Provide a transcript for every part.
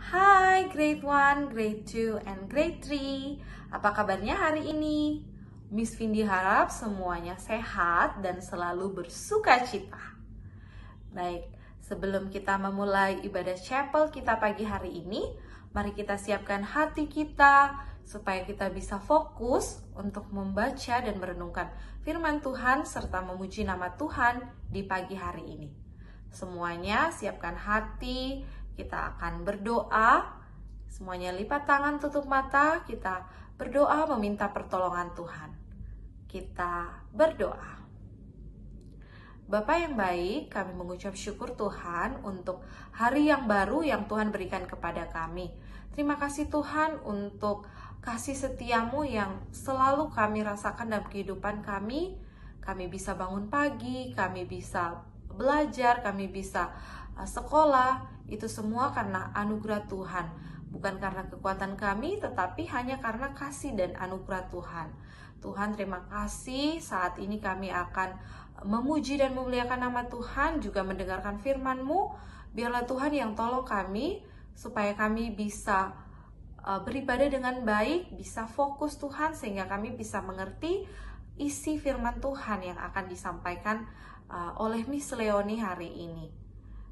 Hai Grade 1, Grade 2, and Grade 3. Apa kabarnya hari ini? Miss Vindi harap semuanya sehat dan selalu bersuka cita. Baik, sebelum kita memulai ibadah chapel kita pagi hari ini, mari kita siapkan hati kita supaya kita bisa fokus untuk membaca dan merenungkan firman Tuhan serta memuji nama Tuhan di pagi hari ini. Semuanya siapkan hati, kita akan berdoa. Semuanya lipat tangan, tutup mata, kita berdoa meminta pertolongan Tuhan. Kita berdoa. Bapa yang baik, kami mengucap syukur Tuhan untuk hari yang baru yang Tuhan berikan kepada kami. Terima kasih Tuhan untuk kasih setiamu yang selalu kami rasakan dalam kehidupan kami. Kami bisa bangun pagi, kami bisa belajar, kami bisa sekolah. Itu semua karena anugerah Tuhan. Bukan karena kekuatan kami, tetapi hanya karena kasih dan anugerah Tuhan. Tuhan, terima kasih. Saat ini kami akan memuji dan memuliakan nama Tuhan, juga mendengarkan firman-Mu. Biarlah Tuhan yang tolong kami, supaya kami bisa beribadah dengan baik, bisa fokus Tuhan, sehingga kami bisa mengerti isi firman Tuhan yang akan disampaikan oleh Miss Leonie hari ini.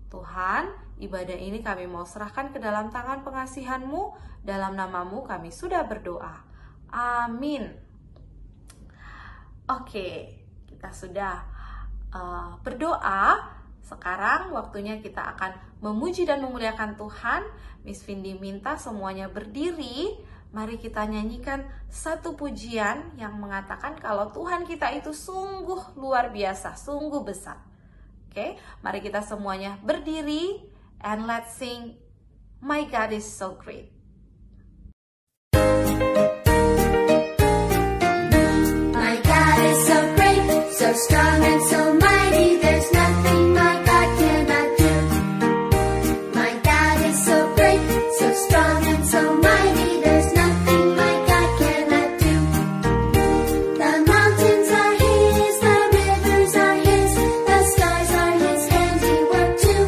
Tuhan, ibadah ini kami mau serahkan ke dalam tangan pengasihan-Mu. Dalam nama-Mu kami sudah berdoa. Amin. Oke, kita sudah berdoa. Sekarang waktunya kita akan memuji dan memuliakan Tuhan. Miss Vindi minta semuanya berdiri. Mari kita nyanyikan satu pujian yang mengatakan kalau Tuhan kita itu sungguh luar biasa, sungguh besar. Oke, mari kita semuanya berdiri and let's sing My God is so great. My God is so great, so strong and so mighty, there's nothing my God cannot do. My God is so great, so strong and so mighty, there's nothing my God cannot do. The mountains are His, the rivers are His, the stars are His handiwork too.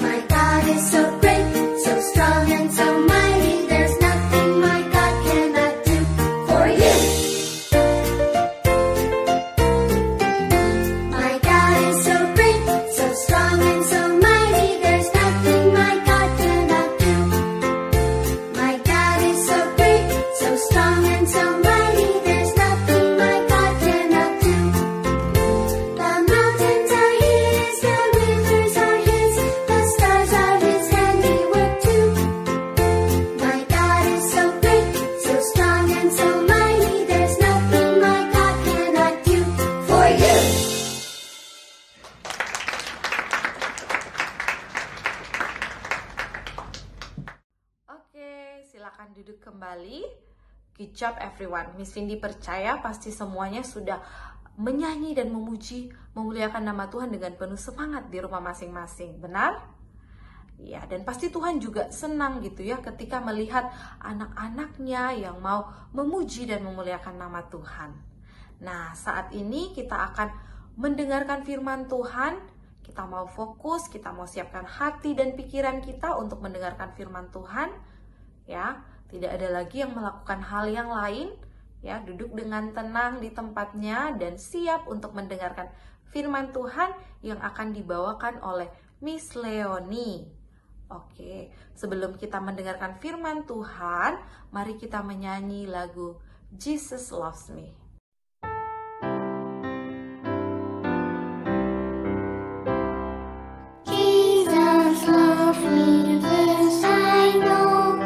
My God is so great, so strong and so mighty, there's nothing my God cannot do for you. My God is so great, so strong and so mighty, there's nothing my God cannot do. My God is so great, so strong and so mighty, there's nothing my God cannot do. The mountains are His, the rivers are His, the stars are His handiwork too. My God is so great, so strong and so mighty, there's nothing my God cannot do for you. Oke, silakan duduk kembali. Good job everyone. Miss Vindi percaya pasti semuanya sudah menyanyi dan memuji, memuliakan nama Tuhan dengan penuh semangat di rumah masing-masing. Benar? Ya, dan pasti Tuhan juga senang gitu ya ketika melihat anak-anaknya yang mau memuji dan memuliakan nama Tuhan. Nah, saat ini kita akan mendengarkan firman Tuhan. Kita mau fokus, kita mau siapkan hati dan pikiran kita untuk mendengarkan firman Tuhan. Ya, tidak ada lagi yang melakukan hal yang lain. Ya, duduk dengan tenang di tempatnya dan siap untuk mendengarkan firman Tuhan yang akan dibawakan oleh Miss Leonie. Oke, sebelum kita mendengarkan firman Tuhan, mari kita menyanyi lagu Jesus Loves Me. Jesus loves me, this I know,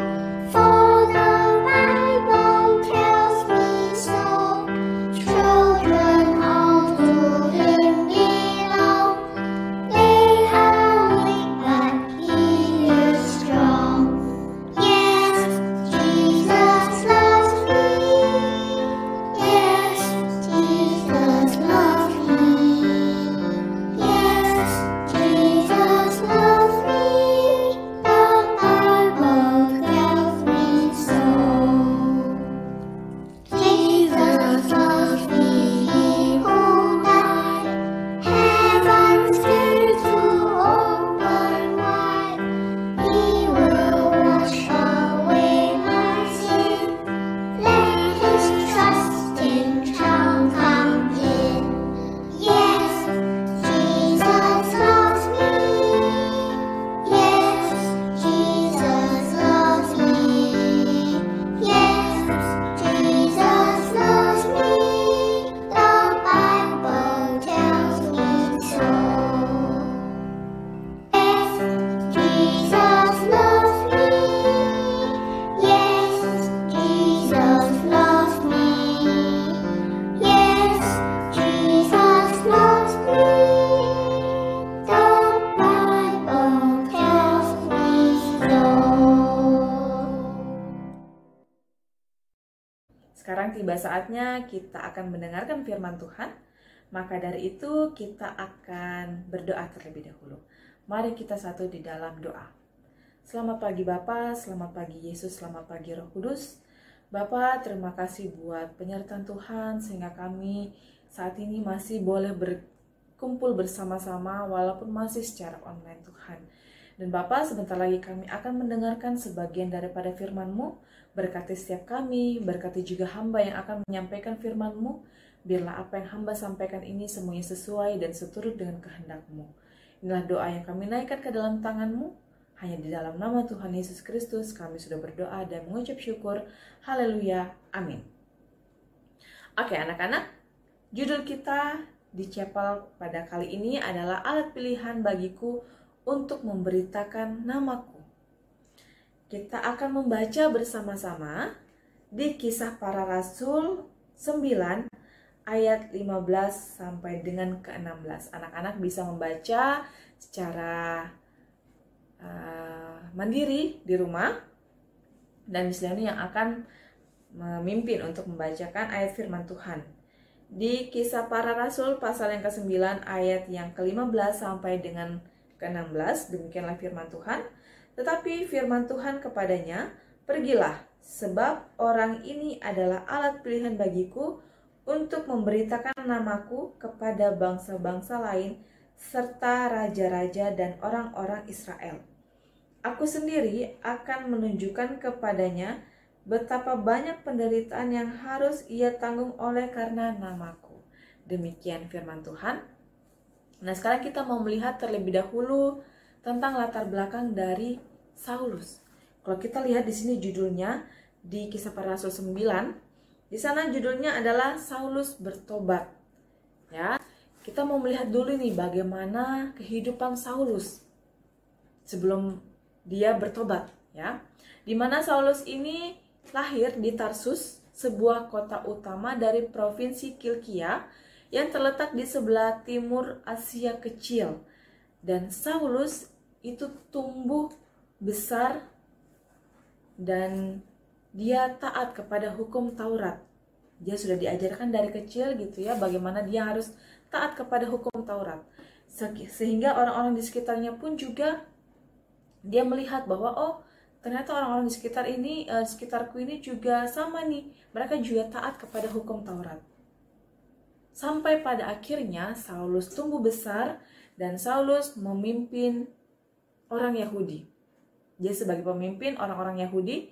for the Bible tells me so. Children all to Him belong, they are weak but He is strong. Yes, Jesus loves me. Yes, tiba saatnya kita akan mendengarkan firman Tuhan. Maka dari itu kita akan berdoa terlebih dahulu. Mari kita satu di dalam doa. Selamat pagi Bapa, selamat pagi Yesus, selamat pagi Roh Kudus. Bapa, terima kasih buat penyertaan Tuhan sehingga kami saat ini masih boleh berkumpul bersama-sama walaupun masih secara online Tuhan. Dan Bapa, sebentar lagi kami akan mendengarkan sebagian daripada firman-Mu. Berkati setiap kami, berkati juga hamba yang akan menyampaikan firman-Mu. Biarlah apa yang hamba sampaikan ini semuanya sesuai dan seturut dengan kehendak-Mu. Inilah doa yang kami naikkan ke dalam tangan-Mu. Hanya di dalam nama Tuhan Yesus Kristus kami sudah berdoa dan mengucap syukur. Haleluya. Amin. Oke anak-anak, judul kita di chapel pada kali ini adalah alat pilihan bagiku untuk memberitakan namaku. Kita akan membaca bersama-sama di Kisah Para Rasul 9 ayat 15 sampai dengan ke-16. Anak-anak bisa membaca secara mandiri di rumah, dan Miss Leoni yang akan memimpin untuk membacakan ayat firman Tuhan. Di Kisah Para Rasul pasal yang ke-9 ayat yang ke-15 sampai dengan ke-16, demikianlah firman Tuhan. Tetapi firman Tuhan kepadanya, pergilah, sebab orang ini adalah alat pilihan bagiku untuk memberitakan namaku kepada bangsa-bangsa lain, serta raja-raja dan orang-orang Israel. Aku sendiri akan menunjukkan kepadanya betapa banyak penderitaan yang harus ia tanggung oleh karena namaku. Demikian firman Tuhan. Nah, sekarang kita mau melihat terlebih dahulu tentang latar belakang dari Saulus. Kalau kita lihat di sini judulnya di Kisah Para Rasul 9, di sana judulnya adalah Saulus bertobat. Ya, kita mau melihat dulu nih bagaimana kehidupan Saulus sebelum dia bertobat, ya. Di mana Saulus ini lahir di Tarsus, sebuah kota utama dari provinsi Kilkia yang terletak di sebelah timur Asia kecil. Dan Saulus itu tumbuh besar dan dia taat kepada hukum Taurat. Dia sudah diajarkan dari kecil gitu ya, bagaimana dia harus taat kepada hukum Taurat. Sehingga orang-orang di sekitarnya pun juga dia melihat bahwa oh, ternyata orang-orang di sekitarku ini juga sama nih, mereka juga taat kepada hukum Taurat. Sampai pada akhirnya Saulus tumbuh besar dan Saulus memimpin orang Yahudi. Dia sebagai pemimpin orang-orang Yahudi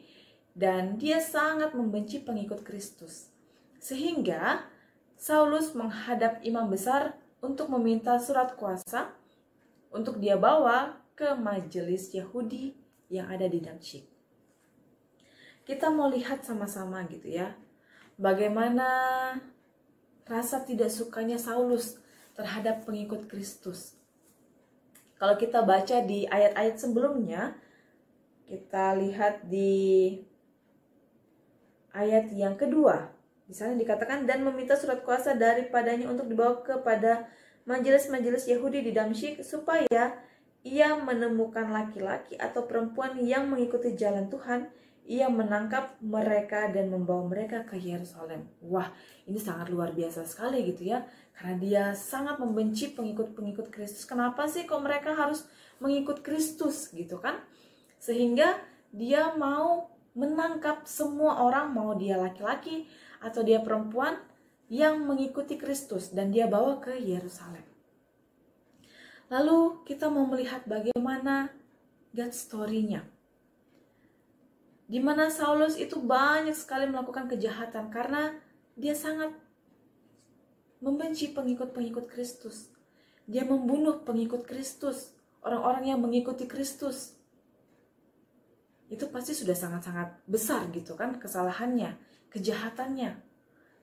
dan dia sangat membenci pengikut Kristus. Sehingga Saulus menghadap imam besar untuk meminta surat kuasa untuk dia bawa ke majelis Yahudi yang ada di Damsyik. Kita mau lihat sama-sama gitu ya, bagaimana rasa tidak sukanya Saulus terhadap pengikut Kristus. Kalau kita baca di ayat-ayat sebelumnya, kita lihat di ayat yang kedua. Di sana dikatakan, dan meminta surat kuasa daripadanya untuk dibawa kepada majelis-majelis Yahudi di Damsyik, supaya ia menemukan laki-laki atau perempuan yang mengikuti jalan Tuhan, ia menangkap mereka dan membawa mereka ke Yerusalem. Wah, ini sangat luar biasa sekali gitu ya. Karena dia sangat membenci pengikut-pengikut Kristus. Kenapa sih kok mereka harus mengikut Kristus gitu kan? Sehingga dia mau menangkap semua orang, mau dia laki-laki atau dia perempuan yang mengikuti Kristus, dan dia bawa ke Yerusalem. Lalu kita mau melihat bagaimana God story-nya. Di mana Saulus itu banyak sekali melakukan kejahatan karena dia sangat membenci pengikut-pengikut Kristus. Dia membunuh pengikut Kristus, orang-orang yang mengikuti Kristus. Itu pasti sudah sangat-sangat besar gitu kan kesalahannya, kejahatannya.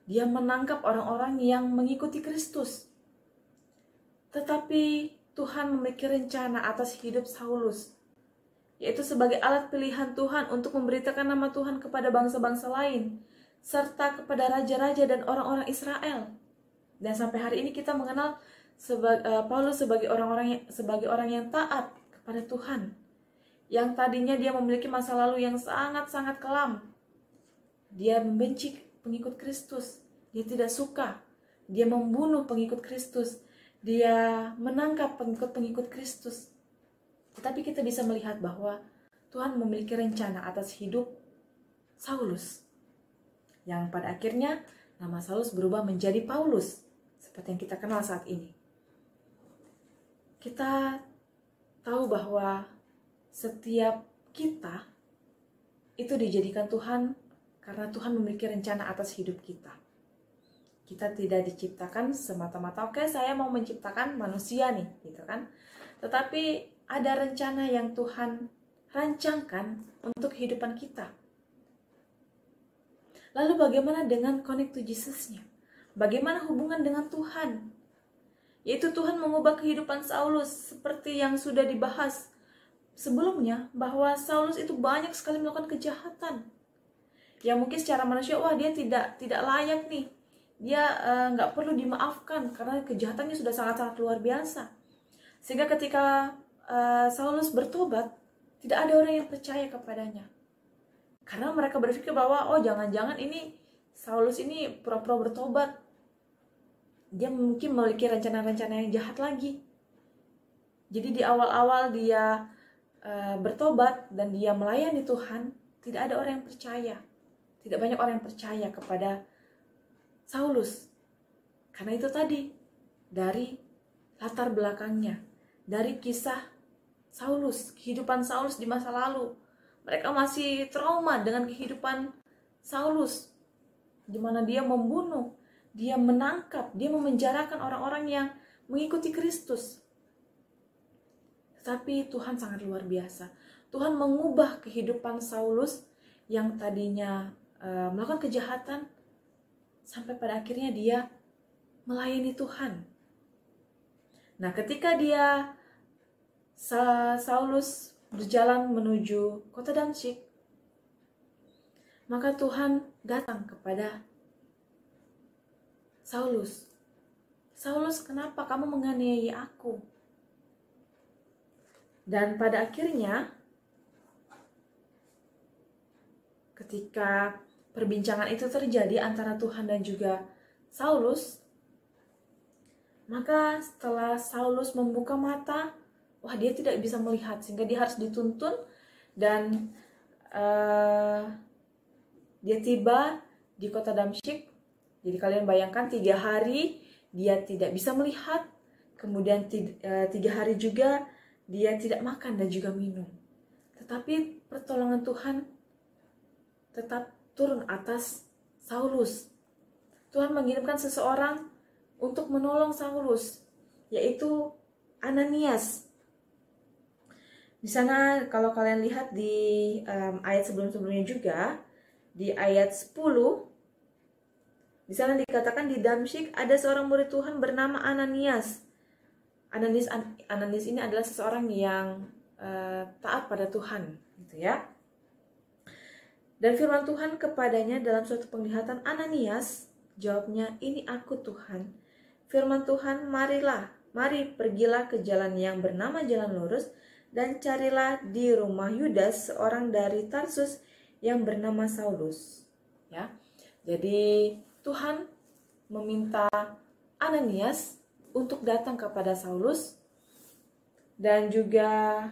Dia menangkap orang-orang yang mengikuti Kristus. Tetapi Tuhan memiliki rencana atas hidup Saulus, yaitu sebagai alat pilihan Tuhan untuk memberitakan nama Tuhan kepada bangsa-bangsa lain, serta kepada raja-raja dan orang-orang Israel. Dan sampai hari ini kita mengenal Paulus sebagai orang yang taat kepada Tuhan, yang tadinya dia memiliki masa lalu yang sangat-sangat kelam. Dia membenci pengikut Kristus. Dia tidak suka. Dia membunuh pengikut Kristus. Dia menangkap pengikut-pengikut Kristus. Tetapi kita bisa melihat bahwa Tuhan memiliki rencana atas hidup Saulus, yang pada akhirnya nama Saulus berubah menjadi Paulus, seperti yang kita kenal saat ini. Kita tahu bahwa setiap kita itu dijadikan Tuhan karena Tuhan memiliki rencana atas hidup kita. Kita tidak diciptakan semata-mata, oke, saya mau menciptakan manusia nih, gitu kan. Tetapi ada rencana yang Tuhan rancangkan untuk kehidupan kita. Lalu bagaimana dengan connect to Jesus-nya? Bagaimana hubungan dengan Tuhan? Yaitu Tuhan mengubah kehidupan Saulus seperti yang sudah dibahas sebelumnya, bahwa Saulus itu banyak sekali melakukan kejahatan. Yang mungkin secara manusia, wah dia tidak layak nih. Dia nggak perlu dimaafkan karena kejahatannya sudah sangat-sangat luar biasa. Sehingga ketika Saulus bertobat, tidak ada orang yang percaya kepadanya. Karena mereka berpikir bahwa, oh jangan-jangan ini Saulus ini pura-pura bertobat. Dia mungkin memiliki rencana-rencana yang jahat lagi. Jadi di awal-awal dia bertobat dan dia melayani Tuhan, tidak ada orang yang percaya. Tidak banyak orang yang percaya kepada Saulus. Karena itu tadi, dari latar belakangnya, dari kisah Saulus, kehidupan Saulus di masa lalu. Mereka masih trauma dengan kehidupan Saulus, di mana dia membunuh, dia menangkap, dia memenjarakan orang-orang yang mengikuti Kristus. Tetapi Tuhan sangat luar biasa. Tuhan mengubah kehidupan Saulus yang tadinya melakukan kejahatan, sampai pada akhirnya dia melayani Tuhan. Nah, ketika Saulus berjalan menuju kota Damsyik, maka Tuhan datang kepada Saulus. Saulus, kenapa kamu menganiayai aku? Dan pada akhirnya, ketika perbincangan itu terjadi antara Tuhan dan juga Saulus, maka setelah Saulus membuka mata, wah dia tidak bisa melihat, sehingga dia harus dituntun dan dia tiba di kota Damsyik. Jadi kalian bayangkan 3 hari dia tidak bisa melihat, kemudian 3 hari juga dia tidak makan dan juga minum. Tetapi pertolongan Tuhan tetap turun atas Saulus. Tuhan mengirimkan seseorang untuk menolong Saulus, yaitu Ananias. Di sana kalau kalian lihat di ayat sebelum-sebelumnya juga, di ayat 10, di sana dikatakan di Damsyik ada seorang murid Tuhan bernama Ananias. Ananias ini adalah seseorang yang taat pada Tuhan, gitu ya. Dan firman Tuhan kepadanya dalam suatu penglihatan, Ananias, jawabnya, ini aku Tuhan. Firman Tuhan, mari pergilah ke jalan yang bernama Jalan Lurus, dan carilah di rumah Yudas seorang dari Tarsus yang bernama Saulus. Ya, jadi Tuhan meminta Ananias untuk datang kepada Saulus, dan juga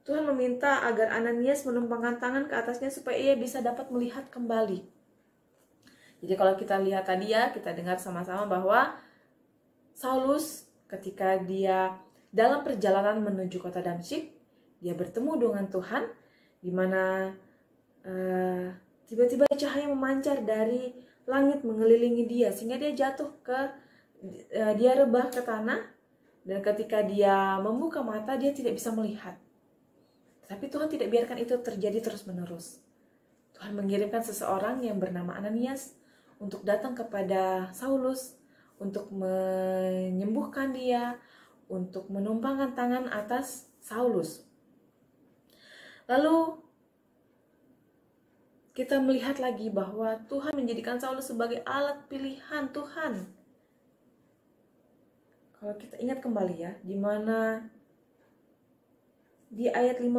Tuhan meminta agar Ananias menumpangkan tangan ke atasnya supaya ia bisa dapat melihat kembali. Jadi kalau kita lihat tadi ya, kita dengar sama-sama bahwa Saulus ketika dia dalam perjalanan menuju kota Damsyik, dia bertemu dengan Tuhan, di mana tiba-tiba cahaya memancar dari langit mengelilingi dia, sehingga dia jatuh dia rebah ke tanah, dan ketika dia membuka mata, dia tidak bisa melihat. Tapi Tuhan tidak biarkan itu terjadi terus-menerus. Tuhan mengirimkan seseorang yang bernama Ananias untuk datang kepada Saulus, untuk menyembuhkan dia, untuk menumpangkan tangan atas Saulus. Lalu kita melihat lagi bahwa Tuhan menjadikan Saulus sebagai alat pilihan Tuhan. Kalau kita ingat kembali ya, di mana di ayat 15,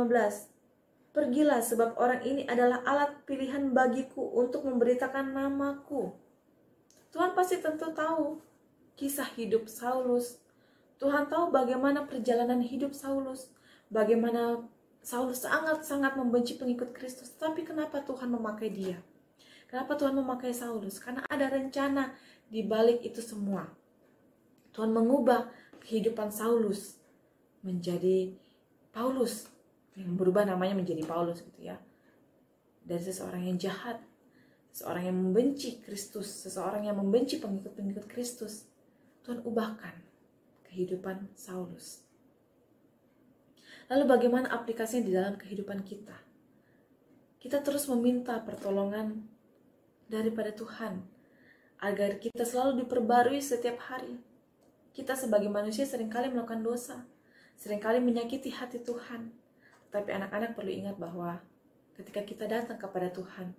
Pergilah, sebab orang ini adalah alat pilihan bagiku untuk memberitakan namaku. Tuhan pasti tentu tahu kisah hidup Saulus. Tuhan tahu bagaimana perjalanan hidup Saulus, bagaimana Saulus sangat-sangat membenci pengikut Kristus. Tapi kenapa Tuhan memakai dia? Kenapa Tuhan memakai Saulus? Karena ada rencana di balik itu semua. Tuhan mengubah kehidupan Saulus menjadi Paulus, yang berubah namanya menjadi Paulus gitu ya. Dari seseorang yang jahat, seseorang yang membenci Kristus, seseorang yang membenci pengikut-pengikut Kristus, Tuhan ubahkan kehidupan Saulus. Lalu bagaimana aplikasinya di dalam kehidupan kita? Kita terus meminta pertolongan daripada Tuhan, agar kita selalu diperbarui setiap hari. Kita sebagai manusia seringkali melakukan dosa, seringkali menyakiti hati Tuhan. Tapi anak-anak perlu ingat bahwa ketika kita datang kepada Tuhan,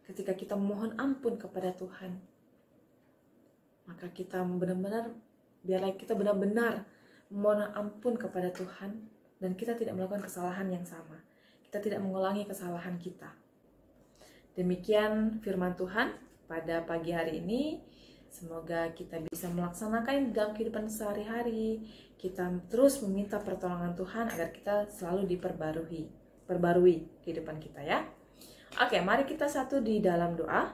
ketika kita memohon ampun kepada Tuhan, maka kita biarlah kita benar-benar memohon ampun kepada Tuhan, dan kita tidak melakukan kesalahan yang sama. Kita tidak mengulangi kesalahan kita. Demikian firman Tuhan pada pagi hari ini. Semoga kita bisa melaksanakan dalam kehidupan sehari-hari. Kita terus meminta pertolongan Tuhan agar kita selalu perbarui kehidupan kita ya. Oke, mari kita satu di dalam doa.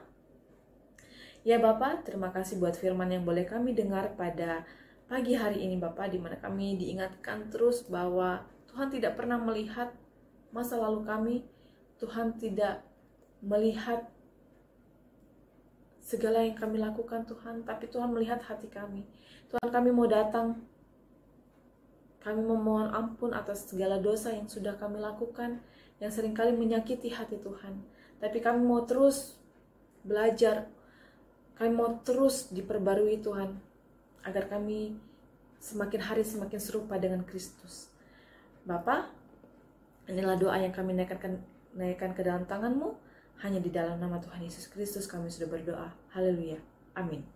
Ya Bapak, terima kasih buat firman yang boleh kami dengar pada pagi hari ini Bapak, di mana kami diingatkan terus bahwa Tuhan tidak pernah melihat masa lalu kami. Tuhan tidak melihat segala yang kami lakukan Tuhan, tapi Tuhan melihat hati kami. Tuhan, kami mau datang, kami memohon ampun atas segala dosa yang sudah kami lakukan, yang seringkali menyakiti hati Tuhan. Tapi kami mau terus belajar, kami mau terus diperbarui Tuhan, agar kami semakin hari semakin serupa dengan Kristus. Bapa, inilah doa yang kami naikkan ke dalam tangan-Mu. Hanya di dalam nama Tuhan Yesus Kristus kami sudah berdoa. Haleluya. Amin.